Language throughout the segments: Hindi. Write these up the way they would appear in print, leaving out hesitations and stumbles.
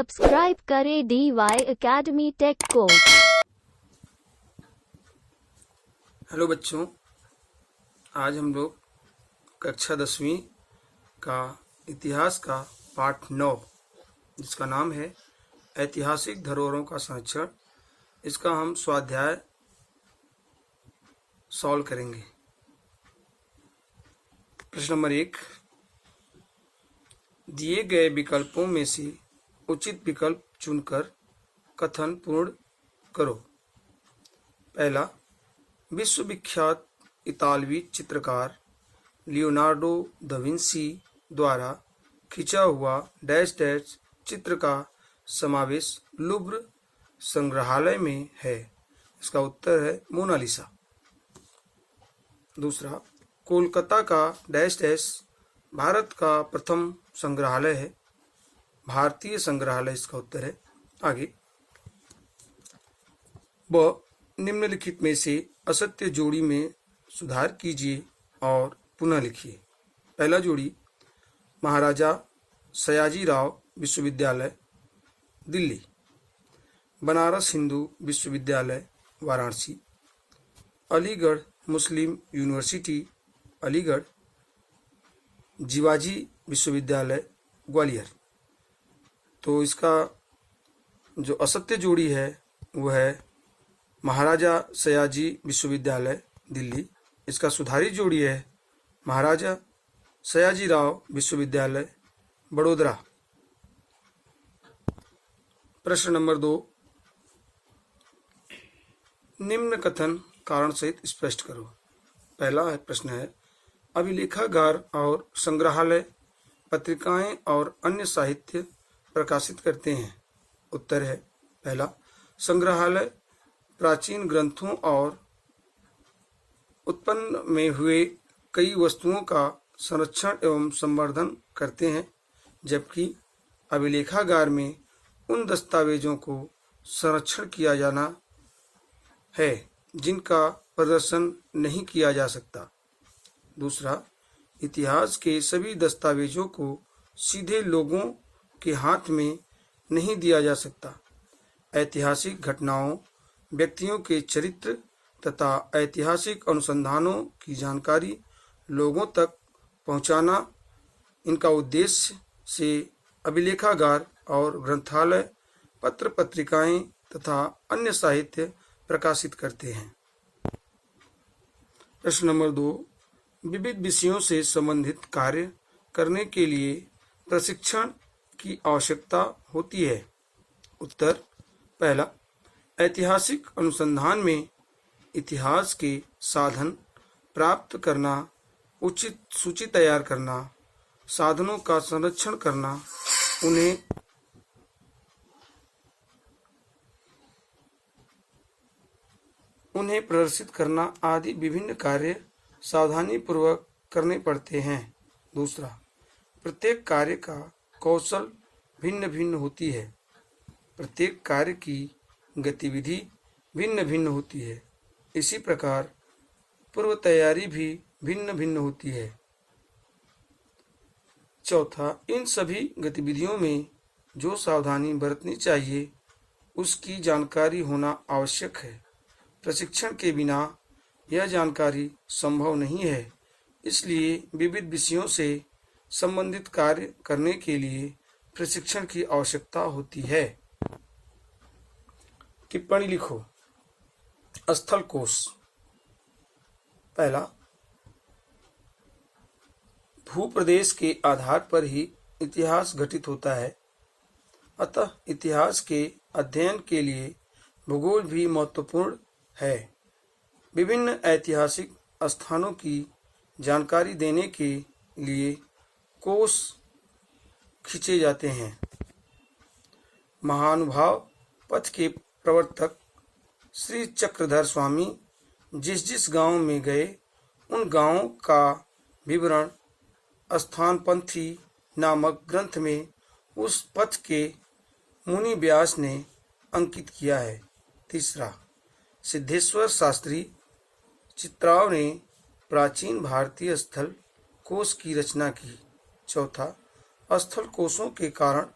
सब्सक्राइब करें DY एकेडमी टेक को। हेलो बच्चों, आज हम लोग कक्षा 10वीं का इतिहास का पाठ 9 जिसका नाम है ऐतिहासिक धरोहरों का संरक्षण, इसका हम स्वाध्याय सॉल्व करेंगे। प्रश्न नंबर 1, दिए गए विकल्पों में से उचित विकल्प चुनकर कथन पूर्ण करो। पहला, विश्वविख्यात इतालवी चित्रकार लियोनार्डो दा विंसी द्वारा खींचा हुआ डैश डैश चित्र का समावेश लुव्र संग्रहालय में है। इसका उत्तर है मोनालिसा। दूसरा, कोलकाता का डैश डैश भारत का प्रथम संग्रहालय है। भारतीय संग्रहालय इसका उत्तर है। आगे, निम्नलिखित में से असत्य जोड़ी में सुधार कीजिए और पुनः लिखिए। पहला जोड़ी, महाराजा सयाजीराव विश्वविद्यालय दिल्ली, बनारस हिंदू विश्वविद्यालय वाराणसी, अलीगढ़ मुस्लिम यूनिवर्सिटी अलीगढ़, जीवाजी विश्वविद्यालय ग्वालियर। तो इसका जो असत्य जोड़ी है वह है महाराजा सयाजी विश्वविद्यालय दिल्ली। इसका सुधारी जोड़ी है महाराजा सयाजीराव विश्वविद्यालय बड़ोदरा। प्रश्न नंबर 2, निम्न कथन कारण सहित स्पष्ट करो। पहला प्रश्न है, अभिलेखागार और संग्रहालय पत्रिकाएं और अन्य साहित्य प्रकाशित करते हैं। उत्तर है पहला, संग्रहालय प्राचीन ग्रंथों और उत्पन्न में हुए कई वस्तुओं का संरक्षण एवं संवर्धन करते हैं, जबकि अभिलेखागार में उन दस्तावेजों को संरक्षण किया जाना है जिनका प्रदर्शन नहीं किया जा सकता। दूसरा, इतिहास के सभी दस्तावेजों को सीधे लोगों के हाथ में नहीं दिया जा सकता। ऐतिहासिक घटनाओं, व्यक्तियों के चरित्र तथा ऐतिहासिक अनुसंधानों की जानकारी लोगों तक पहुंचाना इनका उद्देश्य से अभिलेखागार और ग्रंथालय पत्र पत्रिकाएं तथा अन्य साहित्य प्रकाशित करते हैं। प्रश्न नंबर 2, विविध विषयों से संबंधित कार्य करने के लिए प्रशिक्षण की आवश्यकता होती है। उत्तर, पहला, ऐतिहासिक अनुसंधान में इतिहास के साधन प्राप्त करना, उचित सूची तैयार करना, साधनों का संरक्षण करना, उन्हें प्रदर्शित करना आदि विभिन्न कार्य सावधानी पूर्वक करने पड़ते हैं। दूसरा, प्रत्येक कार्य का कौशल भिन्न भिन्न होती है। प्रत्येक कार्य की गतिविधि भिन्न भिन्न होती है। इसी प्रकार पूर्व तैयारी भी भिन्न भिन्न होती है। चौथा, इन सभी गतिविधियों में जो सावधानी बरतनी चाहिए उसकी जानकारी होना आवश्यक है। प्रशिक्षण के बिना यह जानकारी संभव नहीं है। इसलिए विविध विषयों से संबंधित कार्य करने के लिए प्रशिक्षण की आवश्यकता होती है। टिप्पणी लिखो। स्थल कोश। पहला, भूप्रदेश के आधार पर ही इतिहास घटित होता है, अतः इतिहास के अध्ययन के लिए भूगोल भी महत्वपूर्ण है। विभिन्न ऐतिहासिक स्थानों की जानकारी देने के लिए कोश खींचे जाते हैं। महानुभाव पथ के प्रवर्तक श्री चक्रधर स्वामी जिस जिस गांव में गए उन गांवों का विवरण स्थानपंथी नामक ग्रंथ में उस पथ के मुनि व्यास ने अंकित किया है। तीसरा, सिद्धेश्वर शास्त्री चित्राव ने प्राचीन भारतीय स्थल कोश की रचना की। चौथा, स्थल कोशों के कारण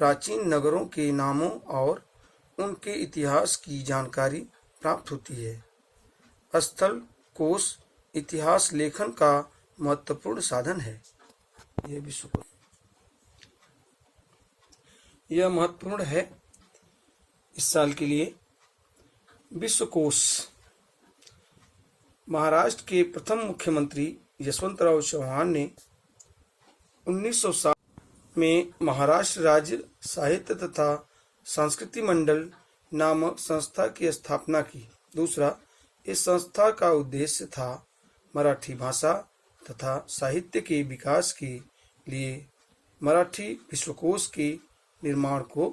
प्राचीन नगरों के नामों और उनके इतिहास की जानकारी प्राप्त होती है। स्थल कोश इतिहास लेखन का महत्वपूर्ण साधन है। यह विश्वकोश यह महत्वपूर्ण है इस साल के लिए। विश्वकोश महाराष्ट्र के प्रथम मुख्यमंत्री यशवंतराव चौहान ने 1907 में महाराष्ट्र राज्य साहित्य तथा संस्कृति मंडल नामक संस्था की स्थापना की। दूसरा, इस संस्था का उद्देश्य था मराठी भाषा तथा साहित्य के विकास के लिए मराठी विश्वकोश के निर्माण को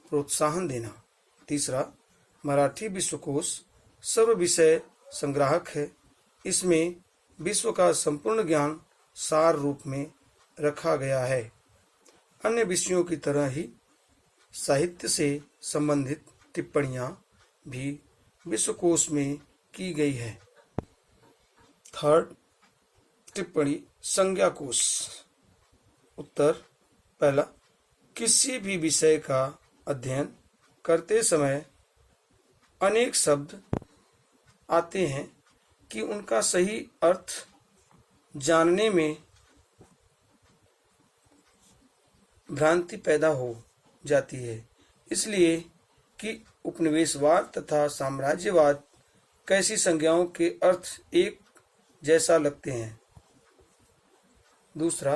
प्रोत्साहन देना। तीसरा, मराठी विश्वकोश सर्व विषय संग्राहक है। इसमें विश्व का संपूर्ण ज्ञान सार रूप में रखा गया है। अन्य विषयों की तरह ही साहित्य से संबंधित टिप्पणियां भी विश्वकोश में की गई है। थर्ड टिप्पणी संज्ञा कोश। उत्तर पहला, किसी भी विषय का अध्ययन करते समय अनेक शब्द आते हैं कि उनका सही अर्थ जानने में भ्रांति पैदा हो जाती है, इसलिए कि उपनिवेशवाद तथा साम्राज्यवाद कैसी संज्ञाओं के अर्थ एक जैसा लगते हैं। दूसरा,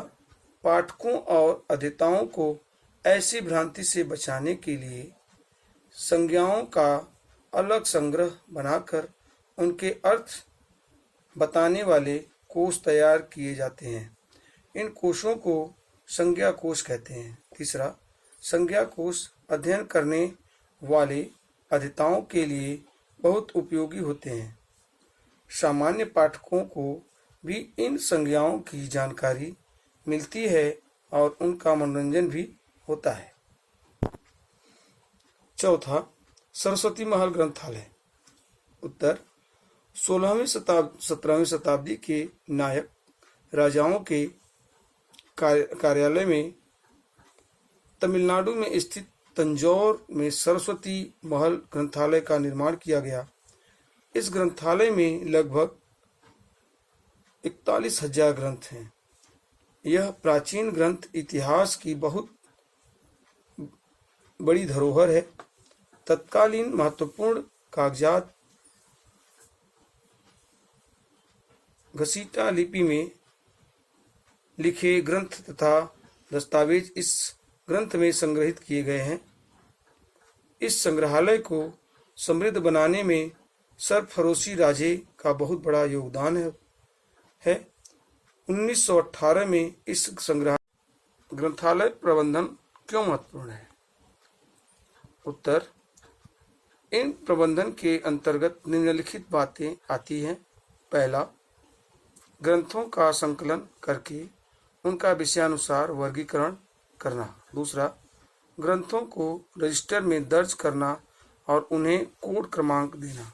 पाठकों और अध्येताओं को ऐसी भ्रांति से बचाने के लिए संज्ञाओं का अलग संग्रह बनाकर उनके अर्थ बताने वाले कोश तैयार किए जाते हैं। इन कोशों को संज्ञा कोश कहते हैं। तीसरा, संज्ञा कोश अध्ययन करने वाले अध्येताओं के लिए बहुत उपयोगी होते हैं। सामान्य पाठकों को भी इन संज्ञाओं की जानकारी मिलती है और उनका मनोरंजन भी होता है। चौथा, सरस्वती महल ग्रंथालय। उत्तर, 16वीं 17वीं शताब्दी के नायक राजाओं के कार्यालय में तमिलनाडु में स्थित तंजौर में सरस्वती महल ग्रंथालय का निर्माण किया गया। इस ग्रंथालय में लगभग 41,000 ग्रंथ हैं। यह प्राचीन ग्रंथ इतिहास की बहुत बड़ी धरोहर है। तत्कालीन महत्वपूर्ण कागजात घसीटा लिपि में लिखे ग्रंथ तथा दस्तावेज इस ग्रंथ में संग्रहित किए गए हैं। इस संग्रहालय को समृद्ध बनाने में सरफरोशी राजे का बहुत बड़ा योगदान है। 1918 में इस ग्रंथालय प्रबंधन क्यों महत्वपूर्ण है? उत्तर, इन प्रबंधन के अंतर्गत निम्नलिखित बातें आती हैं। पहला, ग्रंथों का संकलन करके उनका विषयानुसार वर्गीकरण करना। दूसरा, ग्रंथों को रजिस्टर में दर्ज करना और उन्हें कोड क्रमांक देना।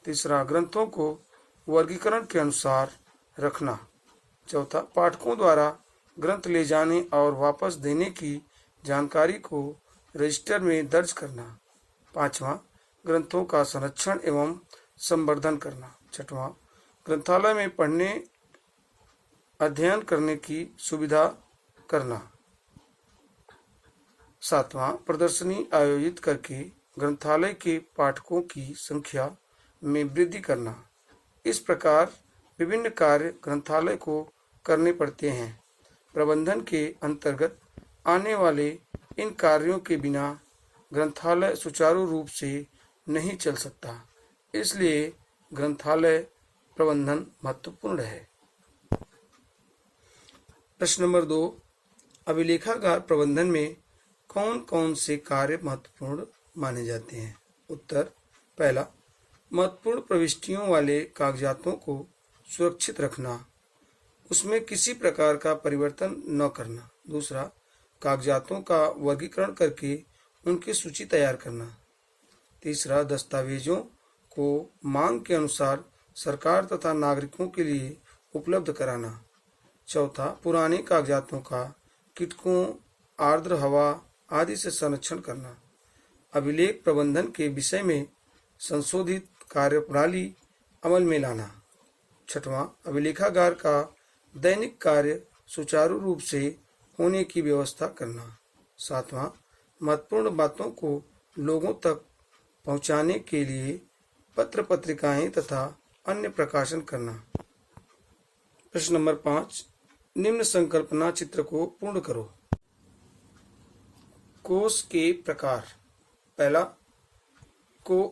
तीसरा, ग्रंथों को वर्गीकरण के अनुसार रखना। चौथा, पाठकों द्वारा ग्रंथ ले जाने और वापस देने की जानकारी को रजिस्टर में दर्ज करना। पांचवा, ग्रंथों का संरक्षण एवं संवर्धन करना। छठवां, ग्रंथालय में पढ़ने अध्ययन करने की सुविधा करना। सातवां, प्रदर्शनी आयोजित करके ग्रंथालय के पाठकों की संख्या में वृद्धि करना। इस प्रकार विभिन्न कार्य ग्रंथालय को करने पड़ते हैं। प्रबंधन के अंतर्गत आने वाले इन कार्यों के बिना ग्रंथालय सुचारू रूप से नहीं चल सकता। इसलिए ग्रंथालय प्रबंधन महत्वपूर्ण है। प्रश्न नंबर 2, अभिलेखागार प्रबंधन में कौन कौन से कार्य महत्वपूर्ण माने जाते हैं? उत्तर, पहला, महत्वपूर्ण प्रविष्टियों वाले कागजातों को सुरक्षित रखना, उसमें किसी प्रकार का परिवर्तन न करना। दूसरा, कागजातों का वर्गीकरण करके उनकी सूची तैयार करना। तीसरा, दस्तावेजों को मांग के अनुसार सरकार तथा नागरिकों के लिए उपलब्ध कराना। चौथा, पुराने कागजातों का कीटकों, आर्द्र हवा आदि से संरक्षण करना। अभिलेख प्रबंधन के विषय में संशोधित कार्यप्रणाली अमल में लाना। छठवां, अभिलेखागार का दैनिक कार्य सुचारू रूप से होने की व्यवस्था करना। सातवां, महत्वपूर्ण बातों को लोगों तक पहुंचाने के लिए पत्र पत्रिकाएं तथा अन्य प्रकाशन करना। प्रश्न नंबर 5, निम्न संकल्पना चित्र को पूर्ण करो। कोश के प्रकार। पहला,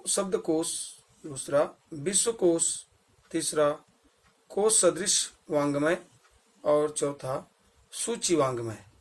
शब्दकोश। दूसरा, विश्वकोश। तीसरा, कोश सदृश वांग्मय। और चौथा, सूची वांग्मय।